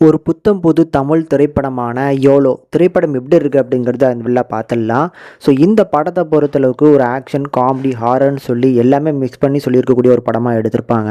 ஒரு புத்தம் புது தமிழ் திரைப்படமான யோலோ திரைப்படம் எப்படி இருக்குது அப்படிங்கிறத அந்த வெளில பார்த்துடலாம். ஸோ இந்த படத்தை பொறுத்தளவுக்கு ஒரு ஆக்ஷன், காமெடி, ஹாரர்னு சொல்லி எல்லாமே மிக்ஸ் பண்ணி சொல்லியிருக்கக்கூடிய ஒரு படமாக எடுத்திருப்பாங்க.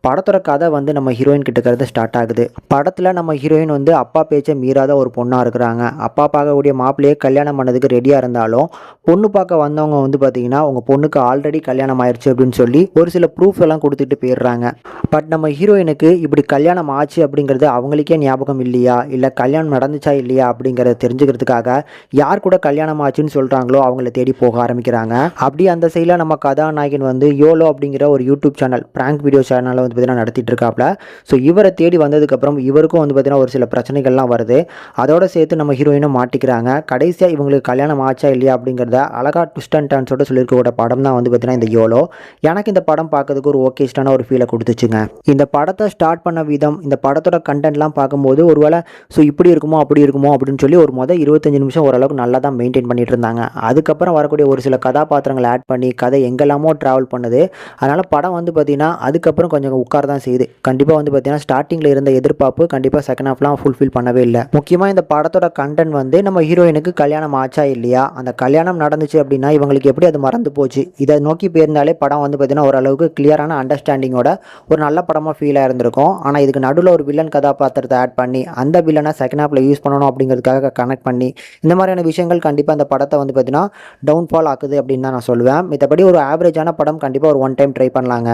படத்தோட கதை வந்து நம்ம ஹீரோயின் கிட்டக்கிறது ஸ்டார்ட் ஆகுது. படத்தில் நம்ம ஹீரோயின் வந்து அப்பா பேச்சை மீறாத ஒரு பொண்ணாக இருக்கிறாங்க. அப்பா பார்க்கக்கூடிய மாப்பிள்ளையே கல்யாணம் பண்ணதுக்கு ரெடியாக இருந்தாலும் பொண்ணு பார்க்க வந்தவங்க வந்து பார்த்திங்கன்னா உங்கள் பொண்ணுக்கு ஆல்ரெடி கல்யாணம் ஆயிடுச்சு அப்படின்னு சொல்லி ஒரு சில ப்ரூஃப் எல்லாம் கொடுத்துட்டு போயிடுறாங்க. பட் நம்ம ஹீரோயினுக்கு இப்படி கல்யாணம் ஆச்சு அப்படிங்கிறது அவங்களுக்கே ஞாபகம் இல்லையா, இல்லை கல்யாணம் நடந்துச்சா இல்லையா அப்படிங்கிறத தெரிஞ்சுக்கிறதுக்காக யார் கூட கல்யாணம் ஆச்சுன்னு சொல்கிறாங்களோ அவங்கள தேடி போக ஆரம்பிக்கிறாங்க. அப்படி அந்த சைடில் நம்ம கதாநாயகன் வந்து யோலோ அப்படிங்கிற ஒரு யூடியூப் சேனல், பிராங்க் வீடியோ சேனலை வந்து பார்த்தீங்கன்னா நடத்திட்டு இருக்காப்ல. ஸோ இவரை தேடி வந்ததுக்கப்புறம் இவருக்கும் வந்து பார்த்தீங்கன்னா ஒரு சில பிரச்சனைகள்லாம் வருது. அதோட சேர்த்து நம்ம ஹீரோயினும் மாட்டிக்கிறாங்க. கடைசியாக இவங்களுக்கு கல்யாணம் ஆச்சா இல்லையா அப்படிங்கிறத அழகா ட்விஸ்ட் அண்ட் டர்ன்ஸோட சொல்லியிருக்க படம் தான் வந்து பார்த்தீங்கன்னா இந்த யோலோ. எனக்கு இந்த படம் பார்க்கறதுக்கு ஒரு ஓகேஸ்டான ஒரு ஃபீலை கொடுத்துச்சுங்க. இந்த படத்தை ஸ்டார்ட் பண்ண விதம், இந்த படத்தோட கண்டென்ட்லாம் பார்க்கும்போது ஒருவேளை ஸோ இப்படி இருக்குமோ அப்படி இருக்குமோ அப்படின்னு சொல்லி ஒரு 25 நிமிஷம் ஓரளவுக்கு நல்லா தான் மெயின்டைன் பண்ணிட்டு இருந்தாங்க. அதுக்கப்புறம் வரக்கூடிய ஒரு சில கதாபாத்திரங்களை ஆட் பண்ணி கதை எங்கெல்லாமோ ட்ராவல் பண்ணுது. அதனால் படம் வந்து பார்த்திங்கன்னா அதுக்கப்புறம் கொஞ்சம் உட்கார தான் செய்யுது. கண்டிப்பாக வந்து பார்த்திங்கன்னா ஸ்டார்டிங்கில் இருந்த எதிர்பார்ப்பு கண்டிப்பாக செகண்ட் ஹாஃப்லாம் ஃபுல்ஃபில் பண்ணவே இல்லை. முக்கியமாக இந்த படத்தோட கண்டென்ட் வந்து நம்ம ஹீரோயினுக்கு கல்யாணம் ஆச்சா இல்லையா, அந்த கல்யாணம் நடந்துச்சு அப்படின்னா இவங்களுக்கு எப்படி அது மறந்து போச்சு, இதை நோக்கி போயிருந்தாலே படம் வந்து பார்த்திங்கன்னா ஓரளவுக்கு கிளியரான அண்டர்ஸ்டாண்டிங்கோட ஒரு நல்ல படமாக ஃபீலாக இருந்திருக்கும். ஆனால் இதுக்கு நடுவில் ஒரு வில்லன் கதாபாத்திரத்தை ஆட் பண்ணி அந்த வில்லனை செகண்ட் ஹாஃபில் யூஸ் பண்ணணும் அப்படிங்கிறதுக்காக கனெக்ட் பண்ணி இந்த மாதிரியான விஷயங்கள் கண்டிப்பாக அந்த படத்தை வந்து பார்த்தீங்கன்னா டவுன்ஃபால் ஆக்குது அப்படின்னு தான் நான் சொல்லுவேன். மற்றபடி ஒரு ஆவரேஜான படம் கண்டிப்பாக ஒரு ஒன் டைம் ட்ரை பண்ணலாங்க.